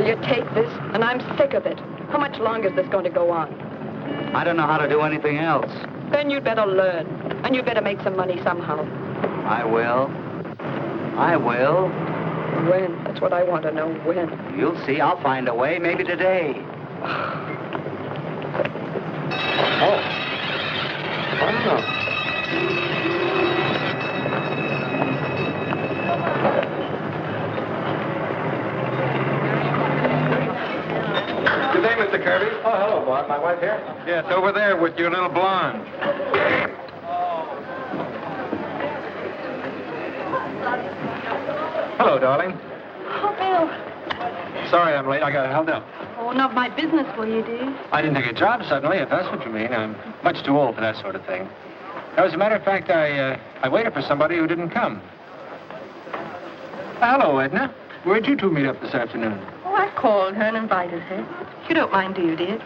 Will you take this? And I'm sick of it. How much longer is this going to go on? I don't know how to do anything else. Then you'd better learn. And you'd better make some money somehow. I will. I will. When? That's what I want to know. When? You'll see. I'll find a way. Maybe today. Oh. Wow. Good day, Mr. Kirby. Oh, hello, Bob. My wife here? Yes, over there with your little blonde. Hello, darling. Oh, Bill. Sorry I'm late. I got held up. Oh, not my business for you, dear. I didn't take a job suddenly, if that's what you mean. I'm much too old for that sort of thing. As a matter of fact, I waited for somebody who didn't come. Hello, Edna. Where'd you two meet up this afternoon? Oh, I called her and invited her. You don't mind, do you, dear?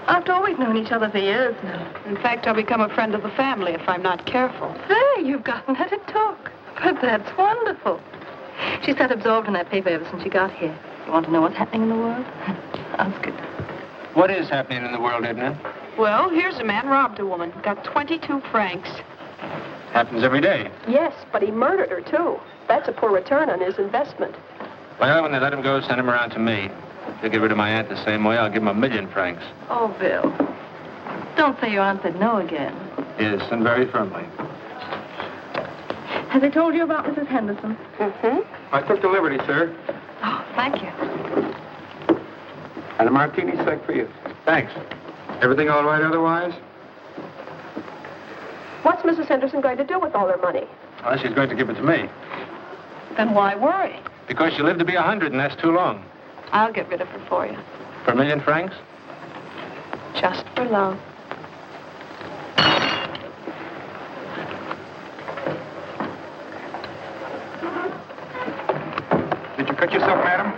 After all, we've known each other for years now. In fact, I'll become a friend of the family if I'm not careful. There, you've gotten her to talk. But that's wonderful. She's sat absorbed in that paper ever since she got here. You want to know what's happening in the world? Ask it. What is happening in the world, Edna? Well, here's a man robbed a woman. Got 22 francs. Happens every day. Yes, but he murdered her, too. That's a poor return on his investment. Well, when they let him go, send him around to me. If they get rid of my aunt the same way, I'll give him 1,000,000 francs. Oh, Bill. Don't say your aunt said no again. Yes, and very firmly. Has he told you about Mrs. Henderson? Mm-hmm. I took the liberty, sir. Oh, thank you. And a martini sec for you. Thanks. Everything all right otherwise? What's Mrs. Henderson going to do with all her money? Well, she's going to give it to me. Then why worry? Because she lived to be 100, and that's too long. I'll get rid of her for you. For 1,000,000 francs? Just for love. Did you cut yourself, madam?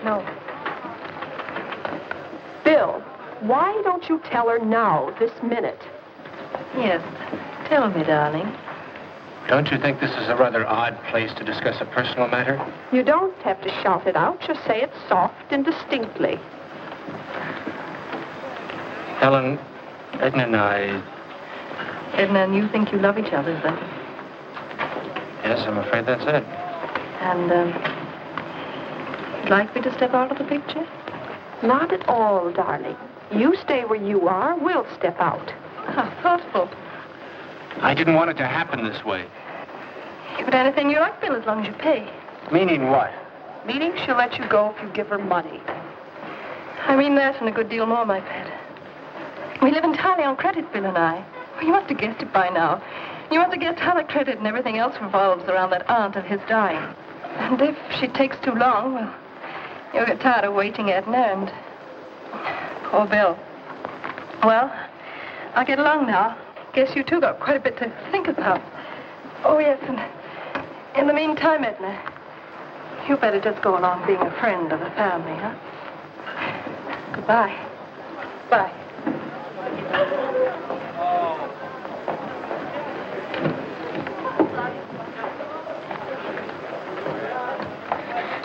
No. Bill, why don't you tell her now, this minute? Yes. Tell me, darling. Don't you think this is a rather odd place to discuss a personal matter? You don't have to shout it out. Just say it soft and distinctly. Helen, Edna and I... Edna and you think you love each other, is that it? Yes, I'm afraid that's it. And, you'd like me to step out of the picture? Not at all, darling. You stay where you are. We'll step out. How thoughtful. I didn't want it to happen this way. Give it anything you like, Bill, as long as you pay. Meaning what? Meaning she'll let you go if you give her money. I mean that and a good deal more, my pet. We live entirely on credit, Bill and I. Well, you must have guessed it by now. You must have guessed how the credit and everything else revolves around that aunt of his dying. And if she takes too long, well, you'll get tired of waiting, Edna, and... Poor Bill. Well, I'll get along now. Guess you two got quite a bit to think about. Oh, yes, and in the meantime, Edna, you better just go along being a friend of the family, huh? Goodbye. Bye.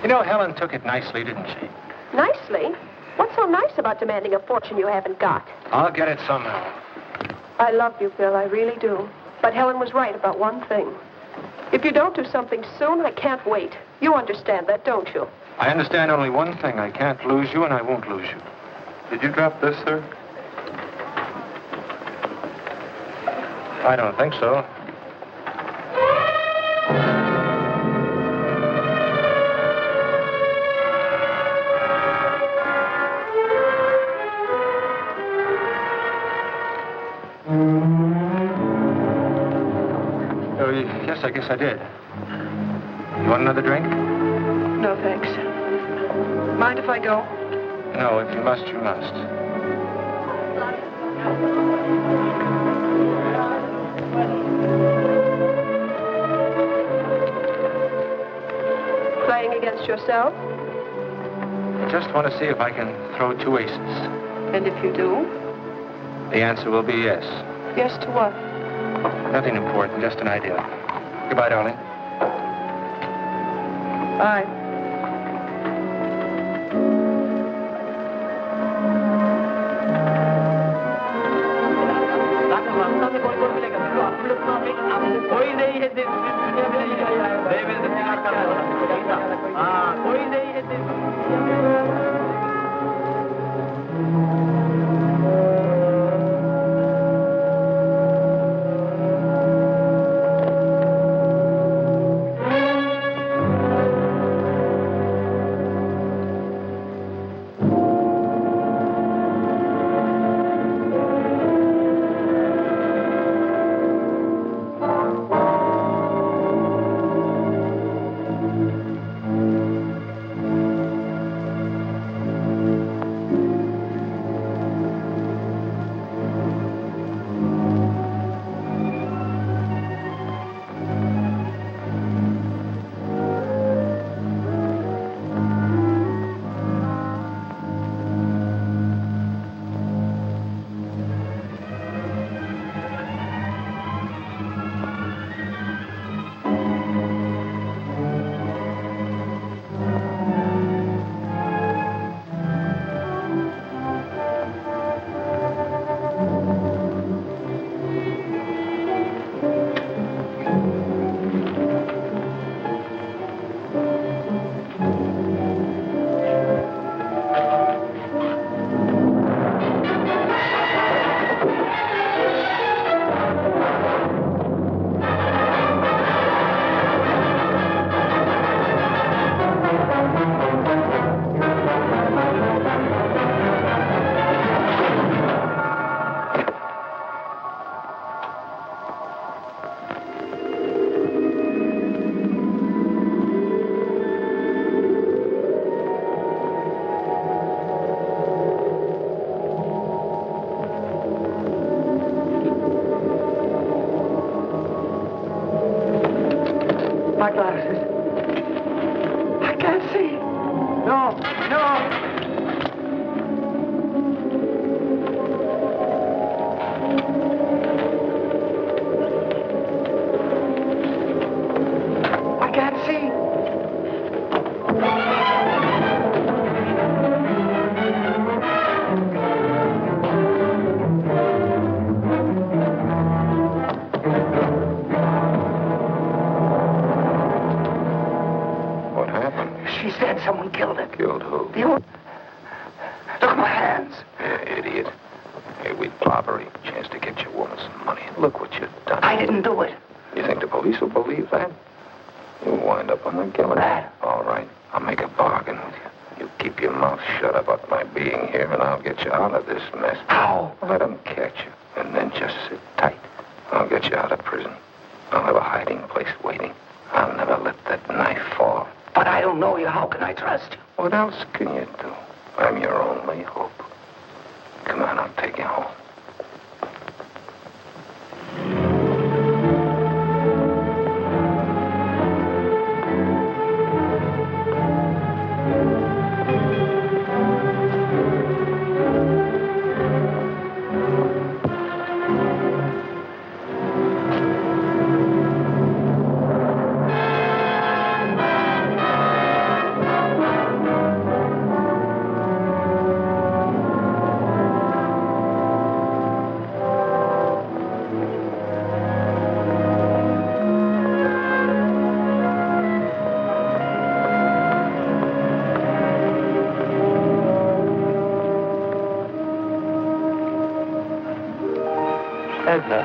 You know, Helen took it nicely, didn't she? Nicely? What's so nice about demanding a fortune you haven't got? I'll get it somehow. I love you, Bill. I really do. But Helen was right about one thing. If you don't do something soon, I can't wait. You understand that, don't you? I understand only one thing. I can't lose you, and I won't lose you. Did you drop this, sir? I don't think so. Yes, I guess I did. You want another drink? No, thanks. Mind if I go? No, if you must, you must. Playing against yourself? I just want to see if I can throw 2 aces. And if you do? The answer will be yes. Yes to what? Nothing important, just an idea. Goodbye, darling. Bye. You... Look at my hands. Yeah, idiot. Hey, we'd robbery. Chance to get your woman some money. Look what you've done. I didn't do it. You think the police will believe that? You'll wind up on the killing. That. All right. I'll make a bargain with you. You keep your mouth shut about my being here, and I'll get you out of this mess. How? Let them catch you, and then just sit tight. I'll get you out of prison. I'll have a hiding place waiting. I'll never let that knife fall. But I don't know you. How can I trust you? What else can you do? I'm your only hope. Come on, I'll take you home. Edna.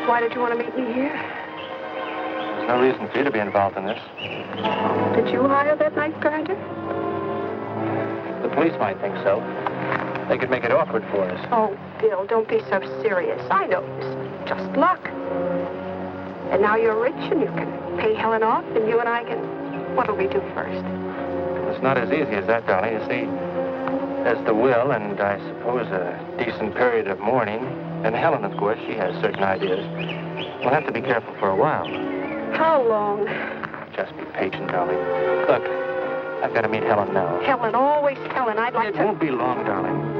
Why did you want to meet me here? There's no reason for you to be involved in this. Did you hire that night grinder? The police might think so. They could make it awkward for us. Oh, Bill, don't be so serious. I know it's just luck. And now you're rich and you can pay Helen off and you and I can... What'll we do first? It's not as easy as that, darling. You see, there's the will and I suppose a decent period of mourning. And Helen, of course, she has certain ideas. We'll have to be careful for a while. How long? Just be patient, darling. Look, I've got to meet Helen now. Helen, always Helen. I'd like It to... won't be long, darling.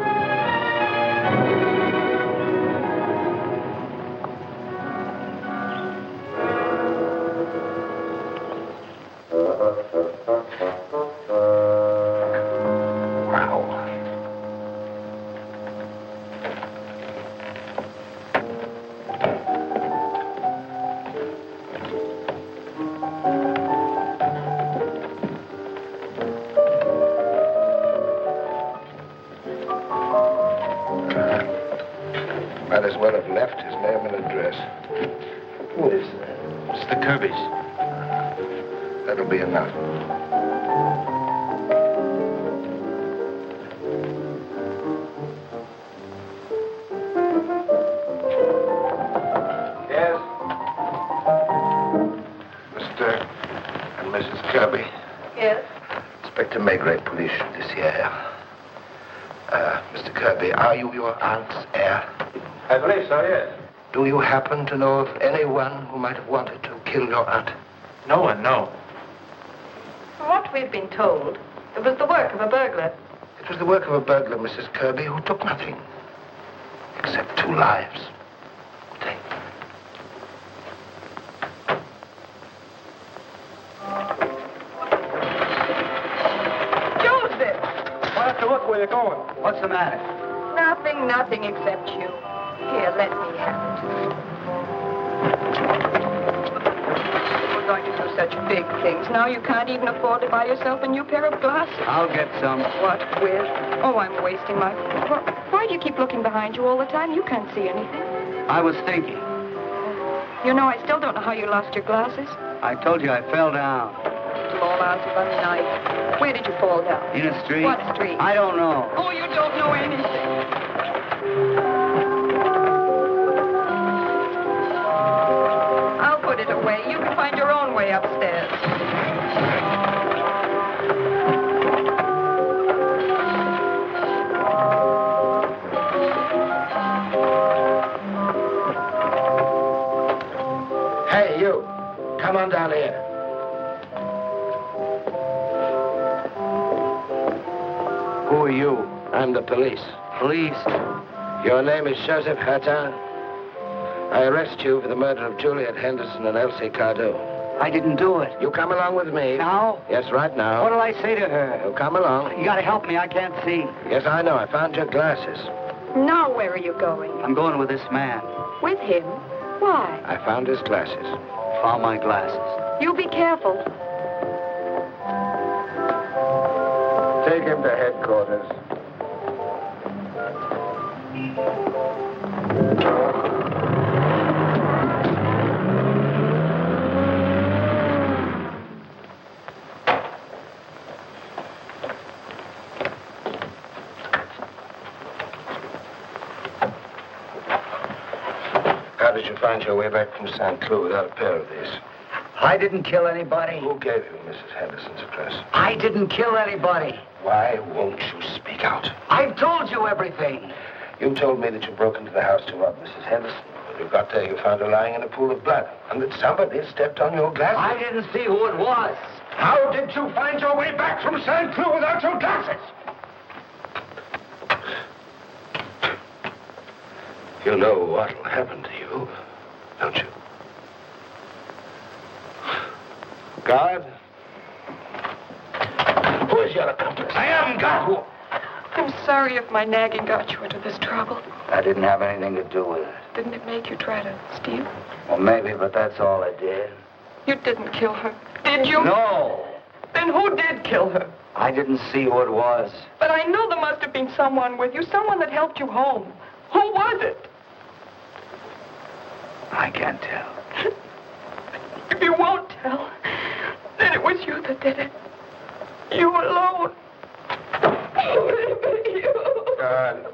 Might as well have left his name and address. Who is that? It's the Kirbys. That'll be enough. Yes? Mr. and Mrs. Kirby. Yes? Inspector Maigret, police judiciaire. Mr. Kirby, are you your aunt's heir? I believe so, yes. Do you happen to know of anyone who might have wanted to kill your aunt? No one, no. From what we've been told, it was the work of a burglar. It was the work of a burglar, Mrs. Kirby, who took nothing except 2 lives. Take. Joseph! Why have to look where you're going? What's the matter? Nothing except you. Here, let me have it. We're going to do such big things. Now you can't even afford to buy yourself a new pair of glasses. I'll get some. What with? Oh, I'm wasting my... Why do you keep looking behind you all the time? You can't see anything. I was thinking. You know, I still don't know how you lost your glasses. I told you I fell down. Fall out of a night. Where did you fall down? In a street. What street? I don't know. Oh, you don't know anything. I'll put it away. You can find your own way upstairs. Hey, you. Come on down here. Who are you? I'm the police. Police? Your name is Joseph Heurtin. I arrest you for the murder of Juliet Henderson and Elsie Cardew. I didn't do it. You come along with me. Now? Yes, right now. What'll I say to her? You come along. You gotta help me. I can't see. Yes, I know. I found your glasses. Now where are you going? I'm going with this man. With him? Why? I found his glasses. Found my glasses. You be careful. Take him to headquarters. How did you find your way back from St. Cloud without a pair of these? I didn't kill anybody. Who gave you Mrs. Henderson's address? I didn't kill anybody. Why won't you speak out? I've told you everything. You told me that you broke into the house to rob Mrs. Henderson. When you got there, you found her lying in a pool of blood, and that somebody stepped on your glasses. I didn't see who it was. How did you find your way back from St. Cloud without your glasses? You know what'll happen to you, don't you? Guard? Who is your accomplice? I am God. I'm sorry if my nagging got you into this trouble. I didn't have anything to do with it. Didn't it make you try to steal? Well, maybe, but that's all I did. You didn't kill her, did you? No. Then who did kill her? I didn't see who it was. But I know there must have been someone with you, someone that helped you home. Who was it? I can't tell. If you won't tell, then it was you that did it. You alone. Only you. Guard.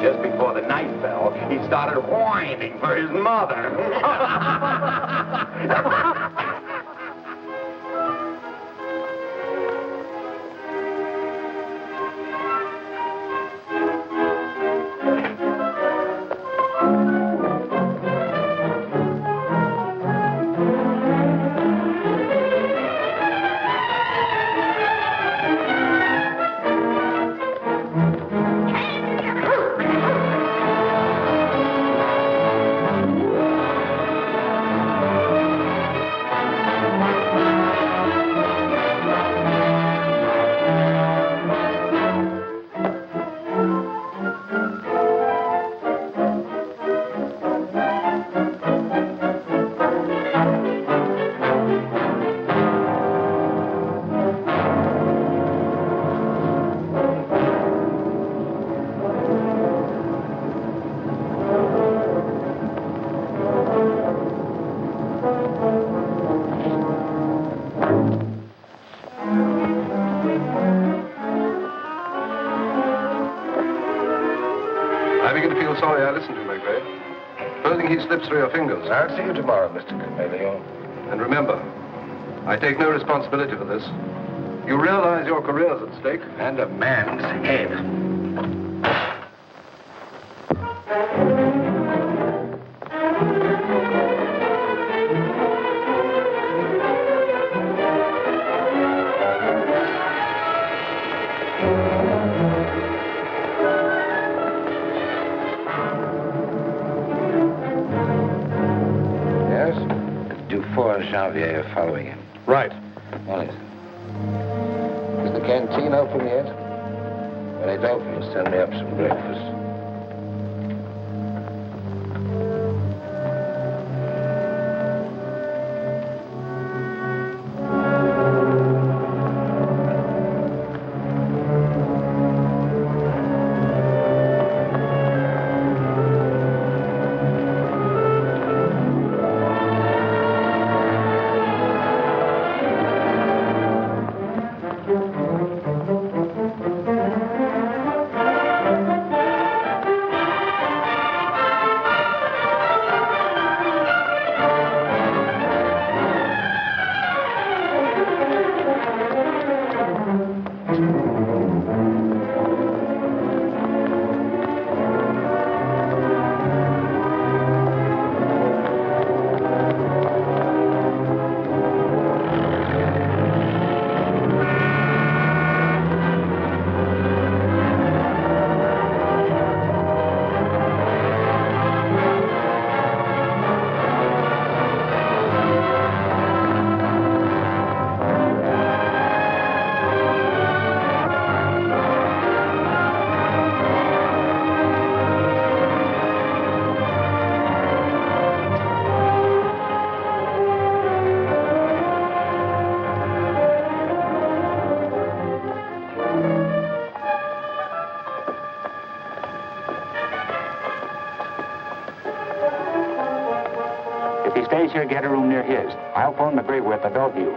Just before the night fell, he started whining for his mother. Sorry I listened to him, Maigret. Supposing he slips through your fingers. I'll see you tomorrow, Mr. Chameleon. And remember, I take no responsibility for this. You realize your career's at stake? And a man's head. Xavier are following him. Right. Wallace. Is the canteen open yet? When it opens, send me up some breakfast. If he stays here, get a room near his. I'll phone Maigret with the Bellevue.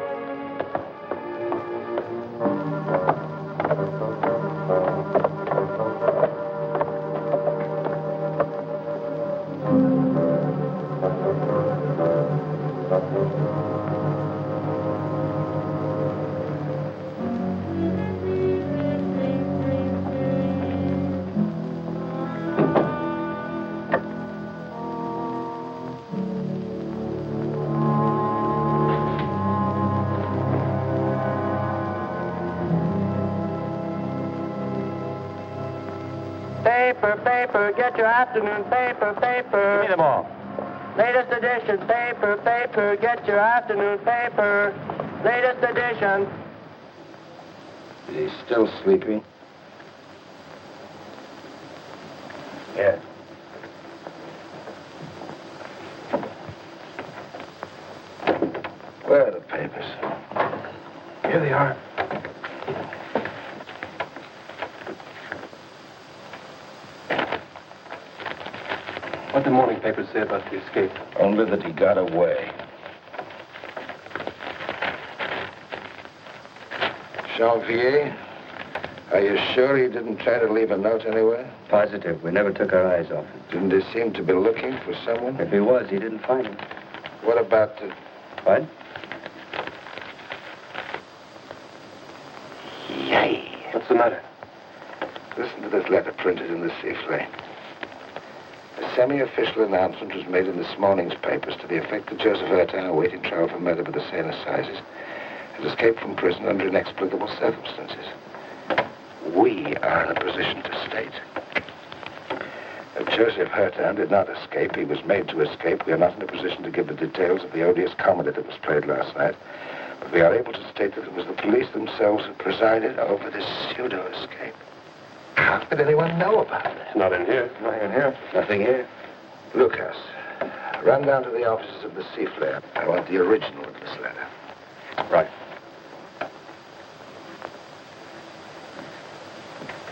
Paper, get your afternoon paper. Give me them all. Latest edition, paper, get your afternoon paper. Latest edition. Is he still sleeping? Yes. Where are the papers? Here they are. What the morning papers say about the escape? Only that he got away. Janvier, are you sure he didn't try to leave a note anywhere? Positive. We never took our eyes off him. Didn't he seem to be looking for someone? If he was, he didn't find him. What about the... What? Yay! What's the matter? Listen to this letter printed in the sifflet. A semi-official announcement was made in this morning's papers to the effect that Joseph Heurtin, awaiting trial for murder by the Seine Assizes, had escaped from prison under inexplicable circumstances. We are in a position to state. If Joseph Heurtin did not escape, he was made to escape. We are not in a position to give the details of the odious comedy that was played last night, but we are able to state that it was the police themselves who presided over this pseudo-escape. How could anyone know about it? It's not in here. Nothing in here. Nothing here. Lucas, run down to the offices of the sifflet. I want the original of this letter. Right.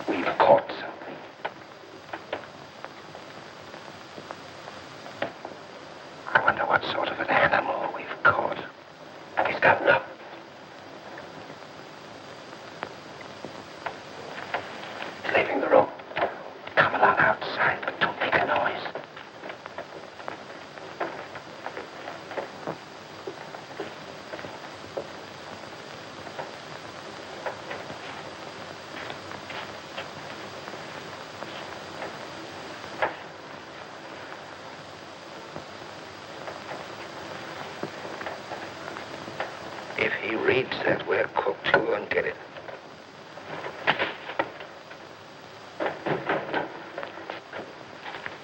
We've caught something. I wonder what sort of an animal we've caught. He's gotten up. He's leaving the room. Come along outside, but don't make a noise. If he reads that we're cooked, he won't get it.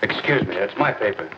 Excuse me, that's my paper.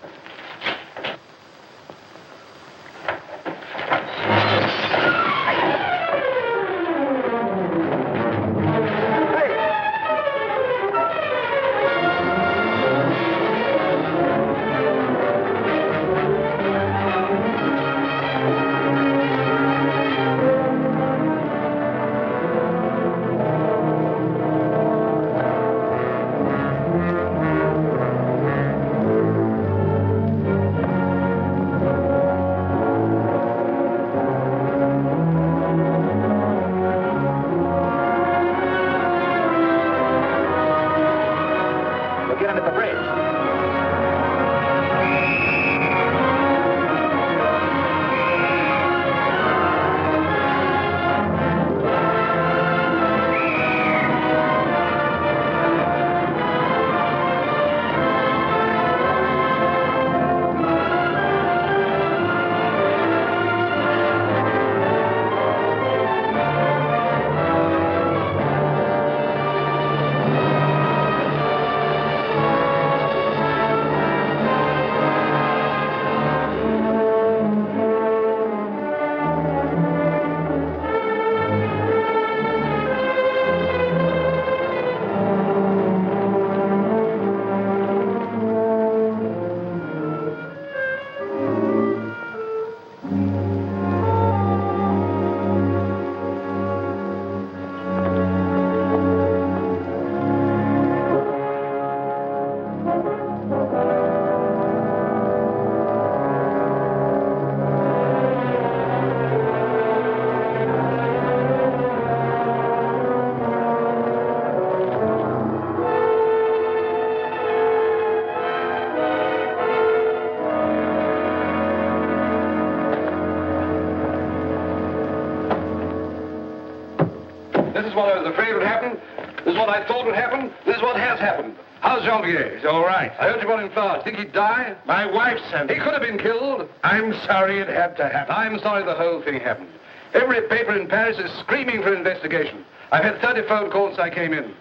This is what I was afraid would happen. This is what I thought would happen. This is what has happened. How's Jean-Pierre? He's all right. I heard you brought him flowers. Think he'd die? My wife sent He him. could have been killed. I'm sorry it had to happen. I'm sorry the whole thing happened. Every paper in Paris is screaming for investigation. I've had 30 phone calls since I came in.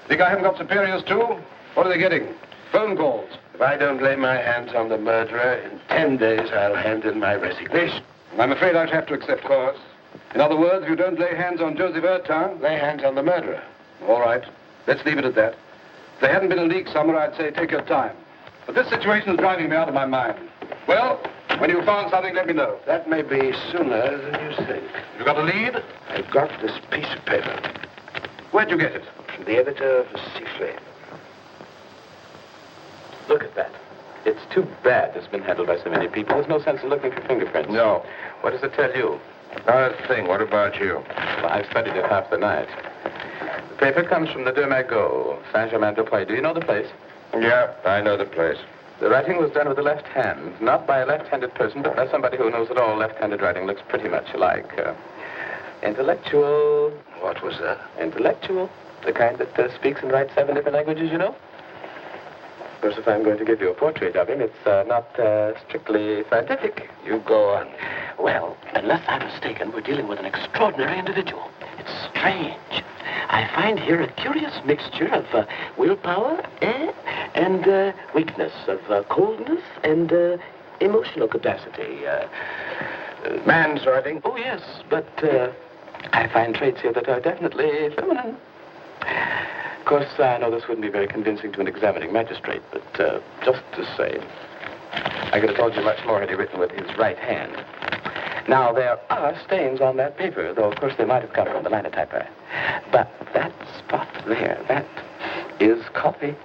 Think I haven't got superiors too? What are they getting? Phone calls. If I don't lay my hands on the murderer, in 10 days I'll hand in my resignation. I'm afraid I'd have to accept course. In other words, if you don't lay hands on Joseph Heurtin, Lay hands on the murderer. all right. Let's leave it at that. If there hadn't been a leak somewhere, I'd say take your time. But this situation is driving me out of my mind. Well, when you've found something, let me know. That may be sooner than you think. You got a lead? I've got this piece of paper Where'd you get it? from the editor of the Sifflet. Look at that. It's too bad it's been handled by so many people. There's no sense in looking for fingerprints. No. What does it tell you? Not a thing. What about you? Well, I've studied it half the night. The paper comes from the Deux Magots, Saint-Germain-des-Prés. Do you know the place? Yeah, I know the place. The writing was done with the left hand, not by a left-handed person, but by somebody who knows that all left-handed writing looks pretty much alike. Intellectual. What was that? Intellectual. The kind that speaks and writes 7 different languages, you know? Of course, if I'm going to give you a portrait of him, it's not strictly scientific. You go on. Well, unless I'm mistaken, we're dealing with an extraordinary individual. It's strange. I find here a curious mixture of willpower and weakness, of coldness and emotional capacity. Man's writing? Oh, yes, but I find traits here that are definitely feminine. Of course, I know this wouldn't be very convincing to an examining magistrate, but just the same. I could have told you much more had he written with his right hand. Now, there are stains on that paper, though, of course, they might have come from the linotyper. But that spot there, that is coffee.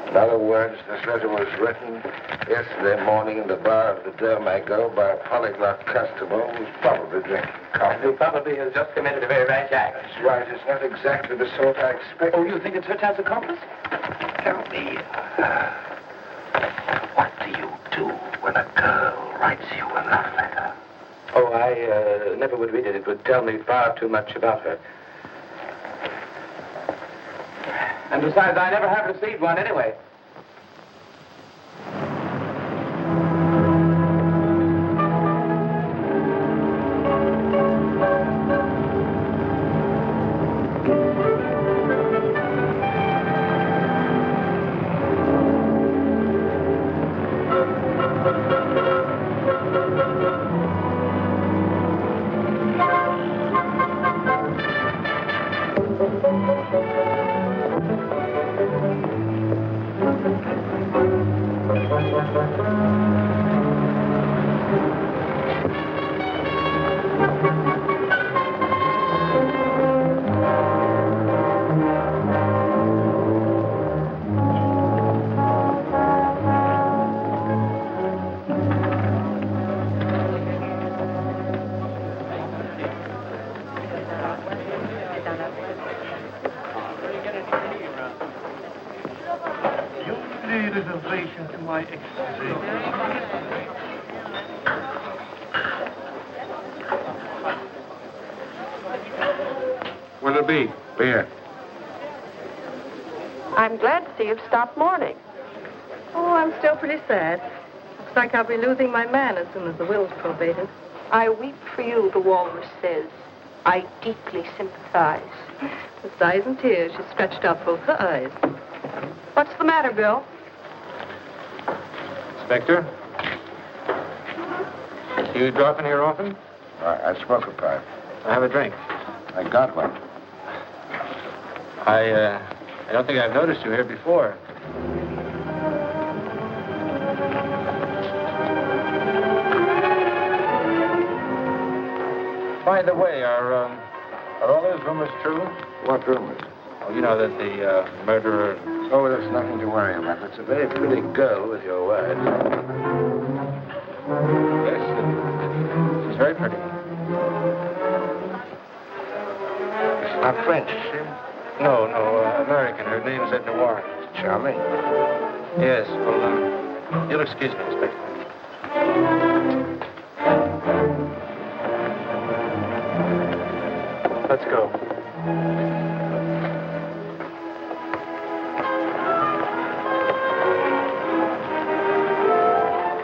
In other words, this letter was written yesterday morning in the bar of the Deux Magots by a polyglot customer who was probably drinking coffee. Who probably has just committed a very rash act. That's right. It's not exactly the sort I expected. Oh, you think it's Heurtin's accomplice? Tell me, what do you do when a girl writes you a love letter? Oh, I never would read it. It would tell me far too much about her. And besides, I never have received one anyway. What'll it be? Beer. I'm glad to see you've stopped mourning. Oh, I'm still pretty sad. Looks like I'll be losing my man as soon as the will's probated. I weep for you, the walrus says. I deeply sympathize. With sighs and tears, she stretched out both her eyes. What's the matter, Bill? Inspector? Do you drop in here often? I smoke a pipe. I have a drink. I got one. I don't think I've noticed you here before. By the way, are all those rumors true? What rumors? Oh, you know that the murderer... Oh, that's nothing to worry about. It's a very pretty girl with your word. Yes, she's very pretty. It's not French, is she? No, American. Her name's Edna Noir. Charming. Yes, well, you'll excuse me, Inspector. Let's go.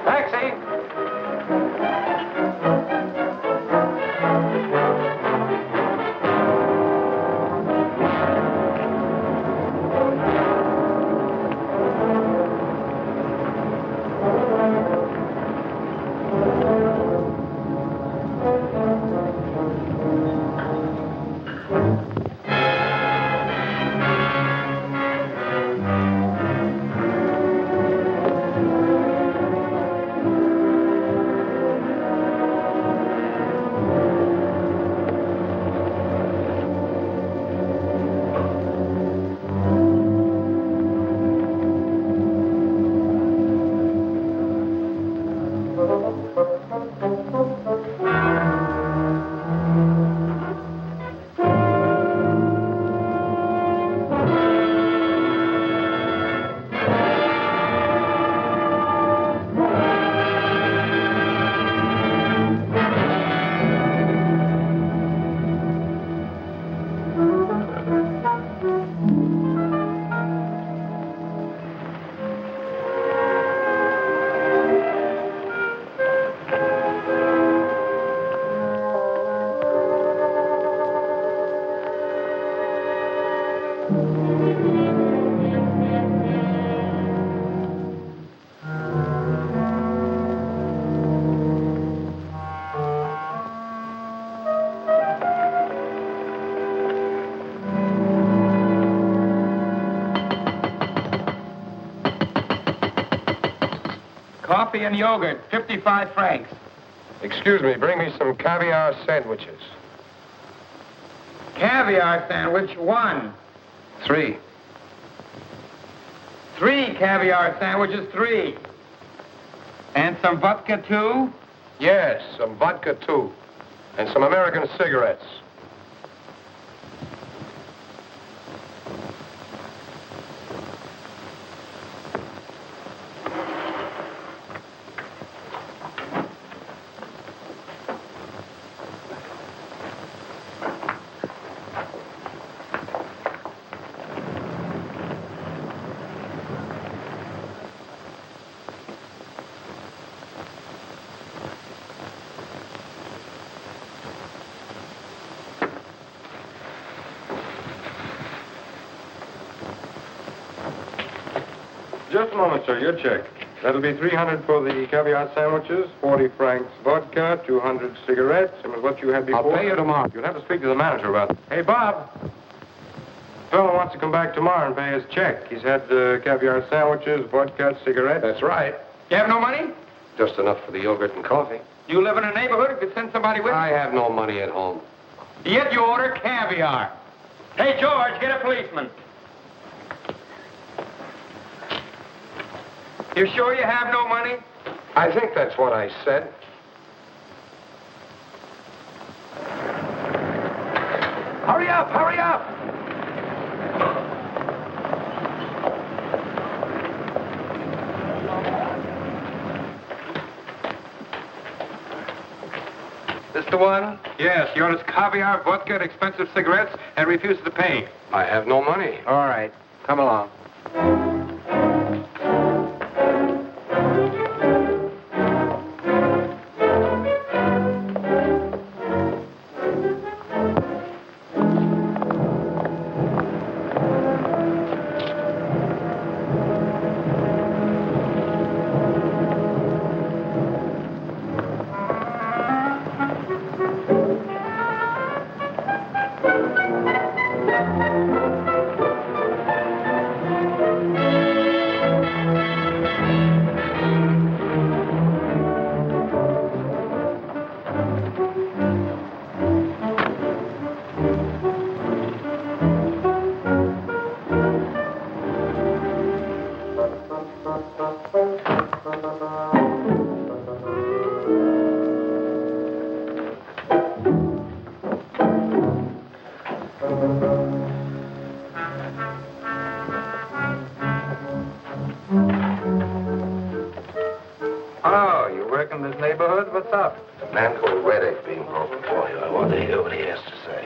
Taxi! Coffee and yogurt, 55 francs. Excuse me, bring me some caviar sandwiches. Caviar sandwich, 1. 3. 3 caviar sandwiches, 3. And some vodka, 2? Yes, some vodka, too. And some American cigarettes. Just a moment, sir. Your check. That'll be 300 for the caviar sandwiches, 40 francs vodka, 200 cigarettes, and with what you had before. I'll pay you tomorrow. You'll have to speak to the manager about it. Hey, Bob. Fellow wants to come back tomorrow and pay his check. He's had caviar sandwiches, vodka, cigarettes. That's right. You have no money? Just enough for the yogurt and coffee. You live in a neighborhood, if you send somebody with I have no money at home. Yet you order caviar. Hey, George, get a policeman. You sure you have no money? I think that's what I said. Hurry up, hurry up! This the one? Yes, he orders caviar, vodka, and expensive cigarettes, and refuses to pay. I have no money. All right, come along.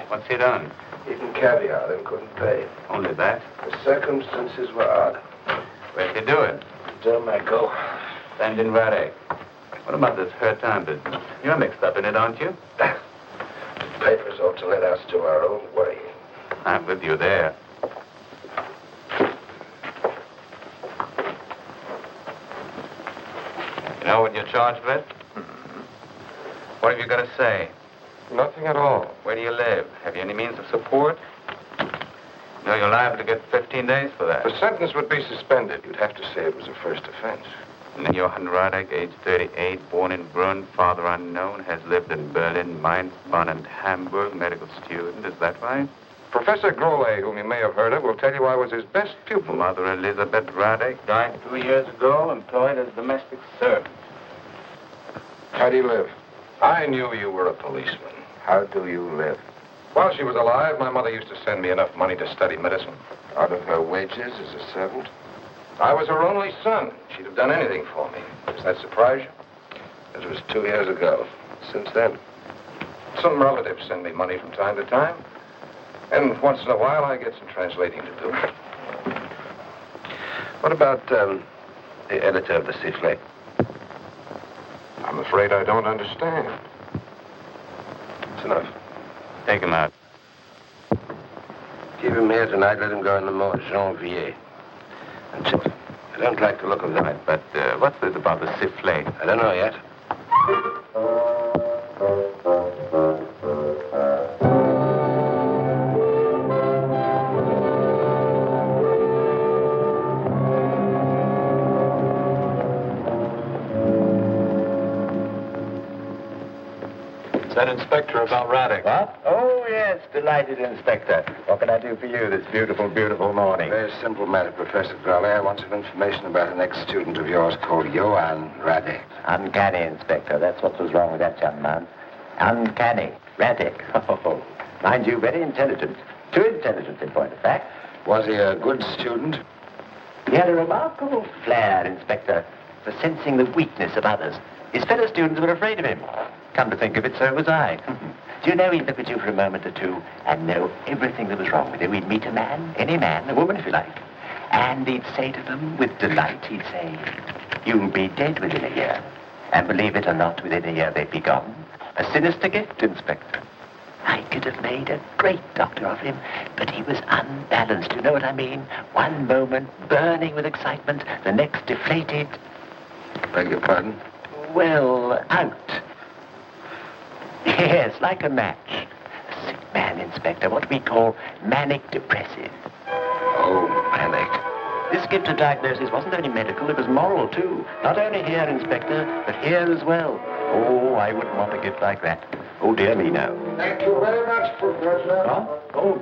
What's he done? Even caviar, then couldn't pay. Only that? The circumstances were odd. Where'd you do it? Don't I go? And in Radek. What about this Heurtin business? You're mixed up in it, aren't you? The papers ought to let us do our own way. I'm with you there. You know what you're charged with? What have you got to say? Nothing at all. Where do you live? Have you any means of support? No, you're liable to get 15 days for that. The sentence would be suspended. You'd have to say it was a first offense. And Johann Radek, age 38, born in Brunn, father unknown, has lived in Berlin, Mainz, Bonn, and Hamburg, medical student. Is that right? Professor Grole, whom you may have heard of, will tell you I was his best pupil. Mother Elizabeth Radek died 2 years ago, employed as domestic servant. How do you live? I knew you were a policeman. How do you live? While she was alive, my mother used to send me enough money to study medicine. Out of her wages as a servant? I was her only son. She'd have done anything for me. Does that surprise you? It was 2 years ago. Since then? Some relatives send me money from time to time. And once in a while, I get some translating to do. What about the editor of the Sifflet? I'm afraid I don't understand. It's enough. Take him out. Keep him here tonight. Let him go in the morning, Janvier. Until I don't like the look of them. But what's this about the sifflet? I don't know yet. Is that Inspector about Radek? What? Oh, yes, delighted, Inspector. What can I do for you this beautiful, beautiful morning? Very simple matter, Professor Grole. I want some information about an ex-student of yours called Johann Radek. Uncanny, Inspector. That's what was wrong with that young man. Uncanny. Radek. Oh, mind you, very intelligent. Too intelligent, in point of fact. Was he a good student? He had a remarkable flair, Inspector, for sensing the weakness of others. His fellow students were afraid of him. Come to think of it, so was I. Do you know, he'd look at you for a moment or two and know everything that was wrong with you. He'd meet a man, any man, a woman if you like, and he'd say to them with delight, he'd say, "You'll be dead within a year." And believe it or not, within a year they'd be gone. A sinister gift, Inspector. I could have made a great doctor of him, but he was unbalanced, you know what I mean? One moment burning with excitement, the next deflated. Beg your pardon? Well, out. Yes, like a match. A sick man, Inspector, what we call manic depressive. Oh, panic. This gift of diagnosis wasn't only medical, it was moral, too. Not only here, Inspector, but here as well. Oh, I wouldn't want a gift like that. Oh, dear me, no. Thank you very much, Professor. Huh? Oh.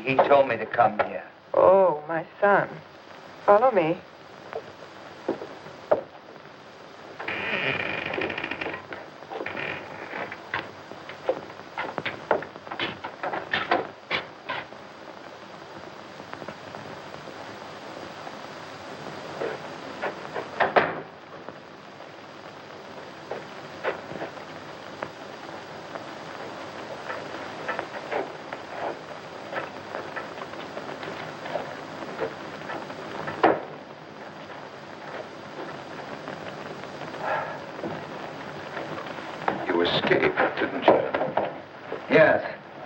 He told me to come here. Oh, my son. Follow me.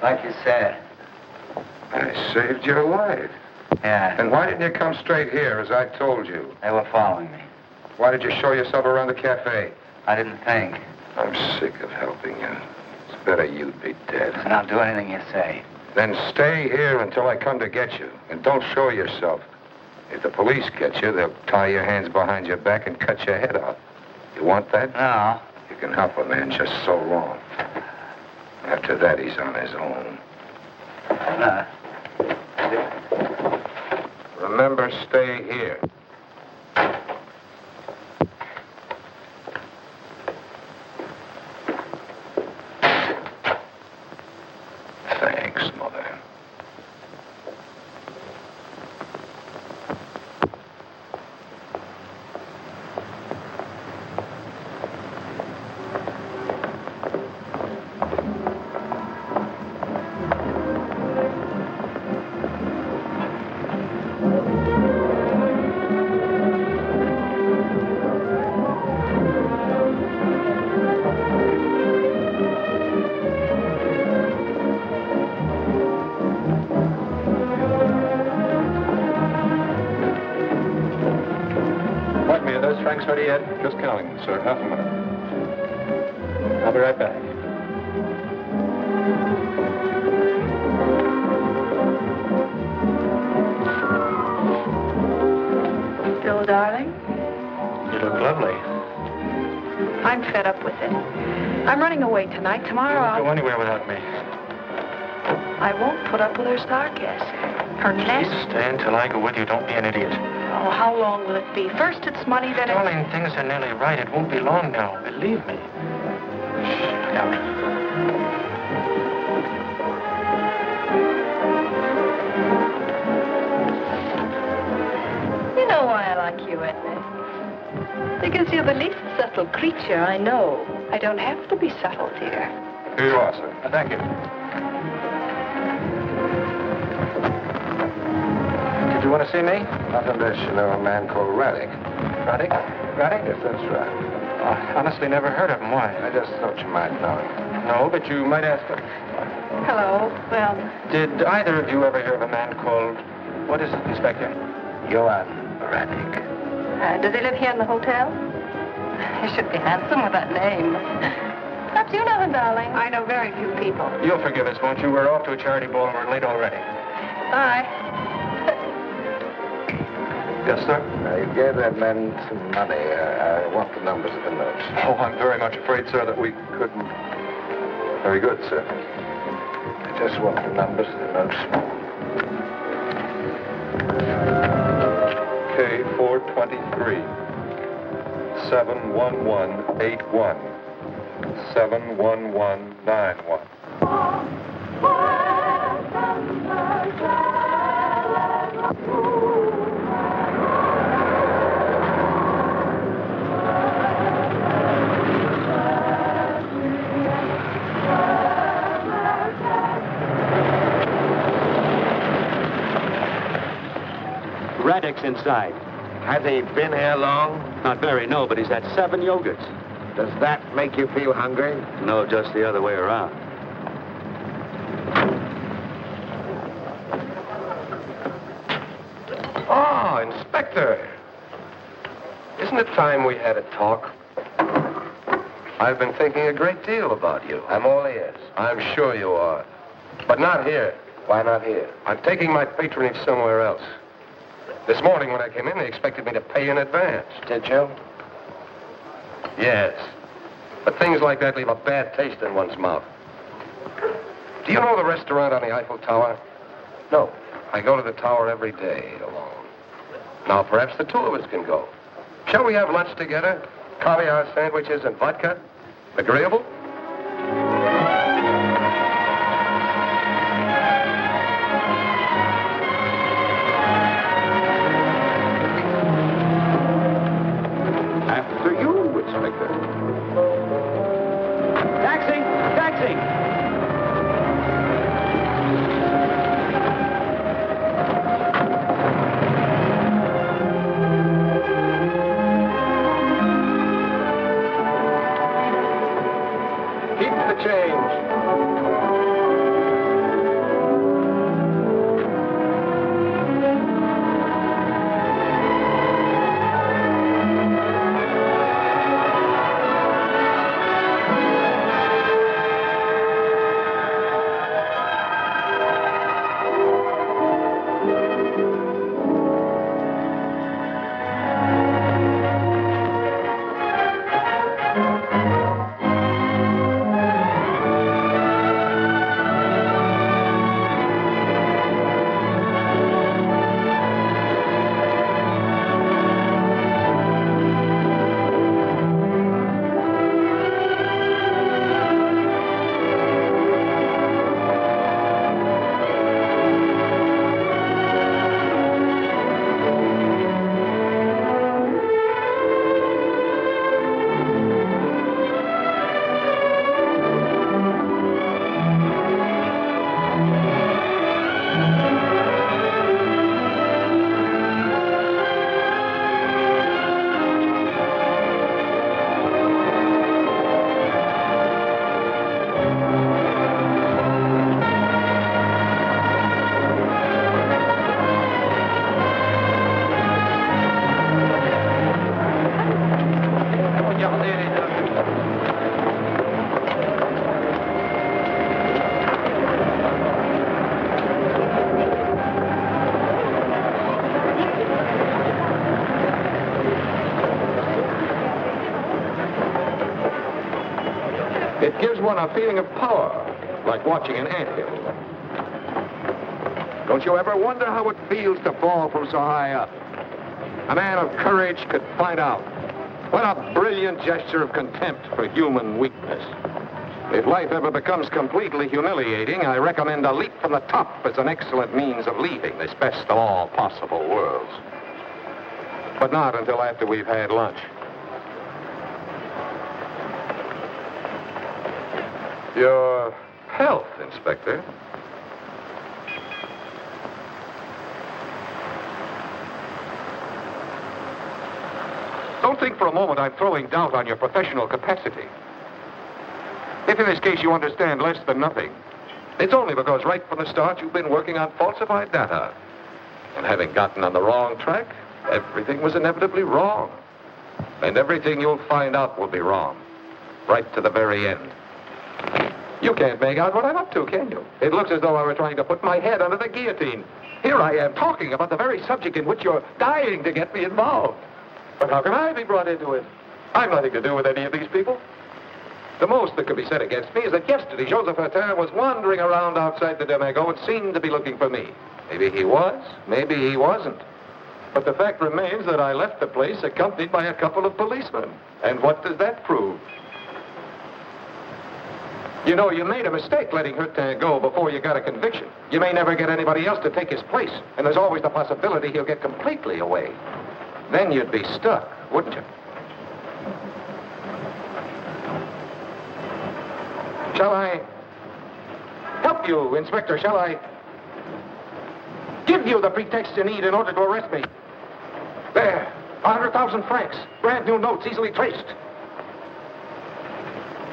Like you said. I saved your life. Yeah. And why didn't you come straight here, as I told you? They were following me. Why did you show yourself around the cafe? I didn't think. I'm sick of helping you. It's better you'd be dead. And I'll do anything you say. Then stay here until I come to get you. And don't show yourself. If the police get you, they'll tie your hands behind your back and cut your head off. You want that? No. You can help a man just so long. After that, he's on his own. Remember, stay here. Thanks, Mother. Ready yet? Just counting, sir. Half a minute. I'll be right back. Bill, darling, You look lovely. I'm fed up with it. I'm running away tonight. Tomorrow You won't I'll... go anywhere without me. I won't put up with her sarcasm. Her Please nest. stay until I go with you. Don't be an idiot. Oh, how long will it be? First it's money, then it's... Darling, things are nearly right. It won't be long now. Believe me. Now. You know why I like you, Edna? Because you're the least subtle creature I know. I don't have to be subtle, dear. Here you are, sir. Thank you. Did you want to see me? Not unless you know a man called Radek. Radek? Radek? Yes, that's right. I honestly never heard of him. Why? I just thought you might know him. No, but you might ask him. Hello. Well, Did either of you ever hear of a man called... What is it, Inspector? Johann Radek. Does he live here in the hotel? He should be handsome with that name. Perhaps you know him, darling. I know very few people. You'll forgive us, won't you? We're off to a charity ball and we're late already. Bye. Yes, sir? You gave that man some money. I want the numbers of the notes. Oh, I'm very much afraid, sir, that we couldn't. Very good, sir. I just want the numbers of the notes. K423. 71181. 71191. Radek's inside. Has he been here long? Not very, no, but he's had 7 yogurts. Does that make you feel hungry? No, just the other way around. Ah, Inspector. Isn't it time we had a talk? I've been thinking a great deal about you. I'm all ears. I'm sure you are. But not here. Why not here? I'm taking my patronage somewhere else. This morning when I came in, they expected me to pay in advance. Did you? Yes. But things like that leave a bad taste in one's mouth. Do you know the restaurant on the Eiffel Tower? No. I go to the tower every day alone. Now, perhaps the two of us can go. Shall we have lunch together? Caviar sandwiches and vodka? Agreeable? After you, Inspector. Taxi! Taxi! It gives one a feeling of power, like watching an anthill. Don't you ever wonder how it feels to fall from so high up? A man of courage could find out. What a brilliant gesture of contempt for human weakness. If life ever becomes completely humiliating, I recommend a leap from the top as an excellent means of leaving this best of all possible worlds. But not until after we've had lunch. Your health, Inspector. Don't think for a moment I'm throwing doubt on your professional capacity. If in this case you understand less than nothing, it's only because right from the start you've been working on falsified data. And having gotten on the wrong track, everything was inevitably wrong. And everything you'll find out will be wrong. Right to the very end. You can't make out what I'm up to, can you? It looks as though I were trying to put my head under the guillotine. Here I am talking about the very subject in which you're dying to get me involved. But how can I be brought into it? I've nothing to do with any of these people. The most that could be said against me is that yesterday Joseph Heurtin was wandering around outside the Demago and seemed to be looking for me. Maybe he was, maybe he wasn't. But the fact remains that I left the place accompanied by a couple of policemen. And what does that prove? You know, you made a mistake letting Heurtin go before you got a conviction. You may never get anybody else to take his place, and there's always the possibility he'll get completely away. Then you'd be stuck, wouldn't you? Shall I help you, Inspector? Shall I give you the pretext you need in order to arrest me? There, 100,000 francs, brand new notes, easily traced.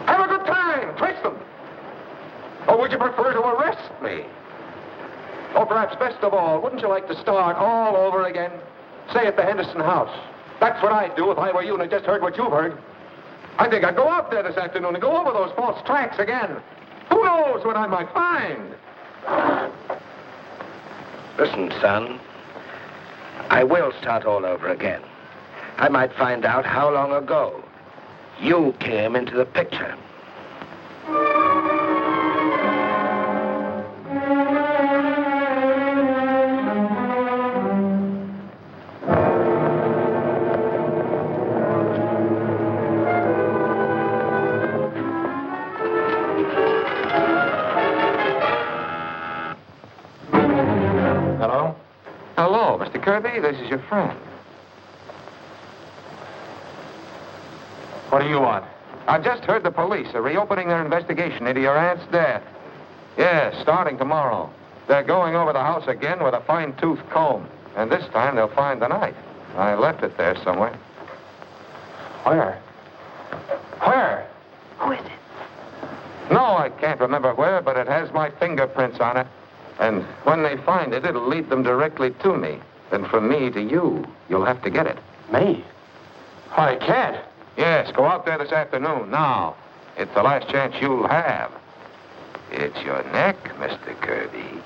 Have a good time. Trace them. Or would you prefer to arrest me? Or perhaps best of all, wouldn't you like to start all over again? Say at the Henderson house. That's what I'd do if I were you and I just heard what you've heard. I think I'd go out there this afternoon and go over those false tracks again. Who knows what I might find? Listen, son. I will start all over again. I might find out how long ago you came into the picture. Kirby, this is your friend. What do you want? I've just heard the police are reopening their investigation into your aunt's death. Yes, starting tomorrow. They're going over the house again with a fine-tooth comb. And this time they'll find the knife. I left it there somewhere. Where? Where? Who is it? No, I can't remember where, but it has my fingerprints on it. And when they find it, it'll lead them directly to me. Then from me to you, you'll have to get it. Me? I can't. Yes, go out there this afternoon, now. It's the last chance you'll have. It's your neck, Mr. Kirby.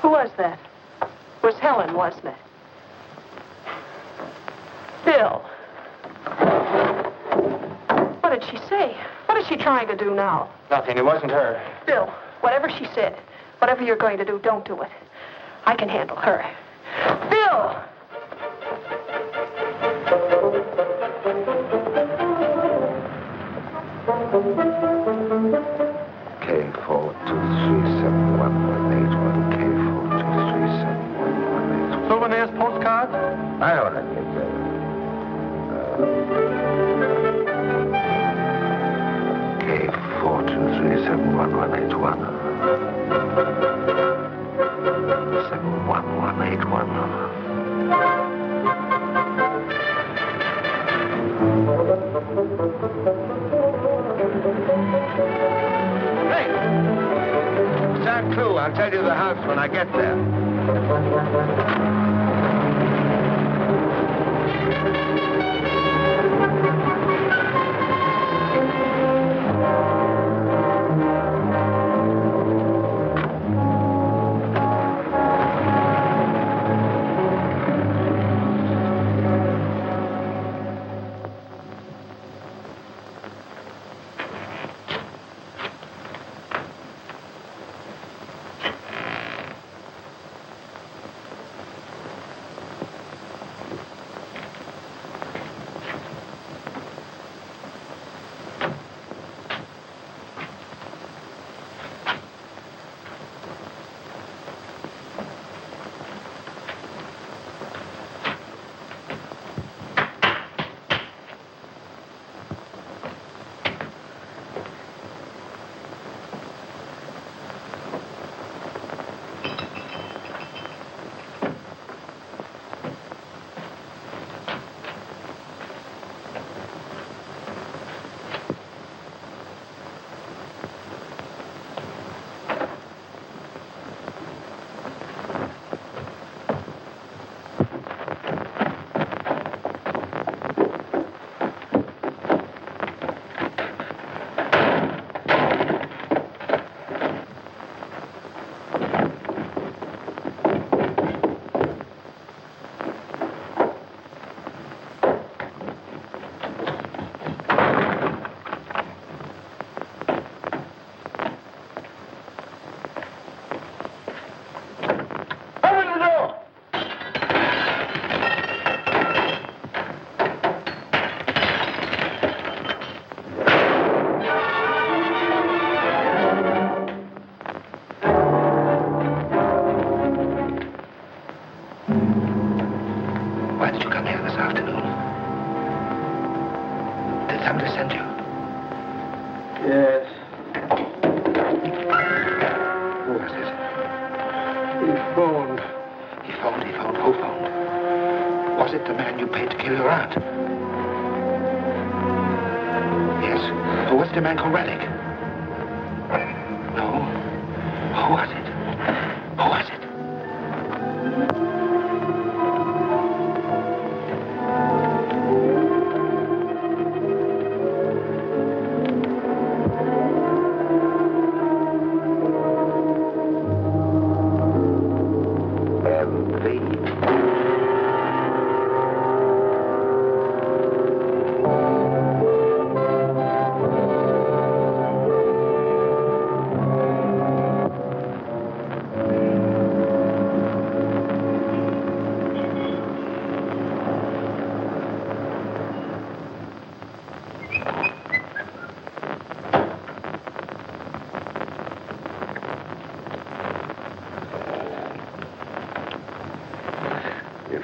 Who was that? It was Helen, wasn't it? Bill. What did she say? What is she trying to do now? Nothing. It wasn't her. Bill, whatever she said, whatever you're going to do, don't do it. I can handle her. Bill! K4237181, K4237181. Souvenirs, postcards? I don't know. K4237181. 71181. Hey! Start clue. I'll tell you the house when I get there. Why did you come here this afternoon? Did somebody send you? Yes. Who was it? He phoned. He phoned. Who phoned? Was it the man you paid to kill your aunt? Yes. Or was it a man called Radek? No. Who was it? Who was it?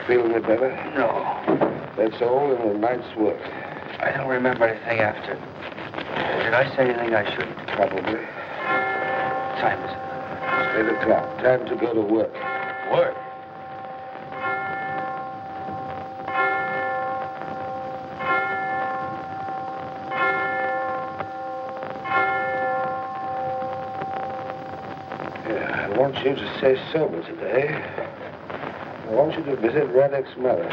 Feeling it better? No. That's all in a night's work. I don't remember anything after. Did I say anything I shouldn't? Probably. What time is it? 8 o'clock. Time to go to work. Work? Yeah, I want you to stay sober today. I want you to visit Radek's mother.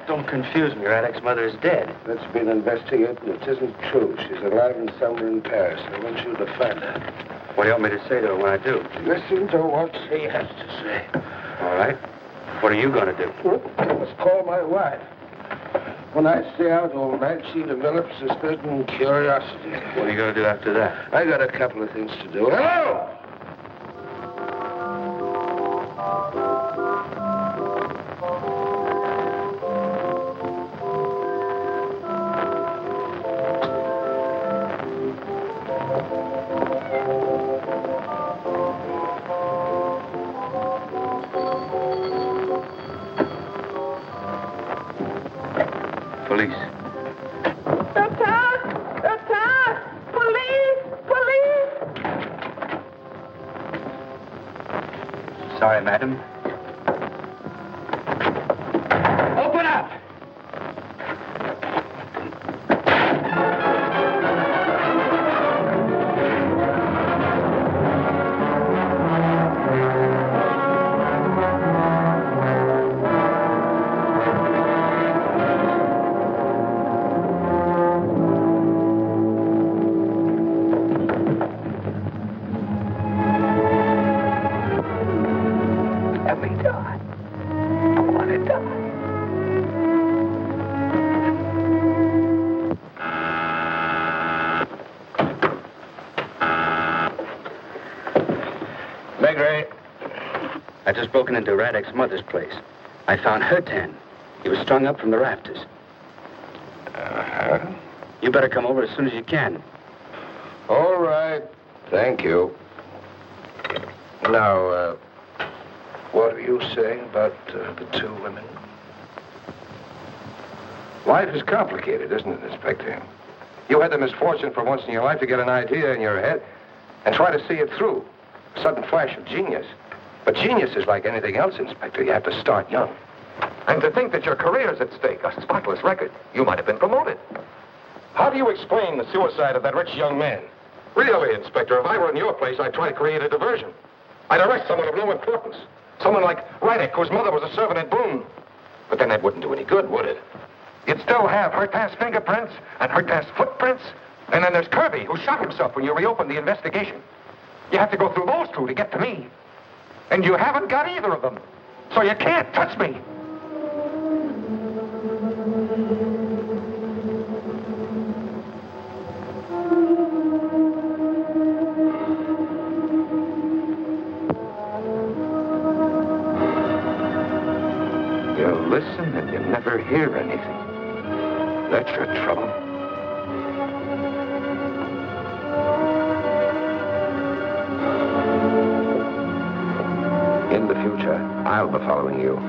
Don't confuse me. Radek's mother is dead. That's been investigated, and it isn't true. She's alive and somewhere in Paris. I want you to find her. What do you want me to say to her when I do? Listen to what she has to say. All right. What are you going to do? I must call my wife. When I stay out all night, she develops a certain curiosity. What are you going to do after that? I got a couple of things to do. Hello! Police. Sorry, madam. Open up! Maigret. I've just broken into Radek's mother's place. I found Heurtin. He was strung up from the rafters. You better come over as soon as you can. All right. Thank you. Now, what are you saying about the two women? Life is complicated, isn't it, Inspector? You had the misfortune for once in your life to get an idea in your head and try to see it through. A sudden flash of genius. But genius is like anything else, Inspector. You have to start young. And to think that your career's at stake, a spotless record. You might have been promoted. How do you explain the suicide of that rich young man? Really, Inspector, if I were in your place, I'd try to create a diversion. I'd arrest someone of no importance. Someone like Radek, whose mother was a servant at Boone. But then that wouldn't do any good, would it? You'd still have Heurtin's fingerprints and Heurtin's footprints. And then there's Kirby, who shot himself when you reopened the investigation. You have to go through those two to get to me. And you haven't got either of them. So you can't touch me. You listen and you never hear anything. That's your trouble. In the future, I'll be following you.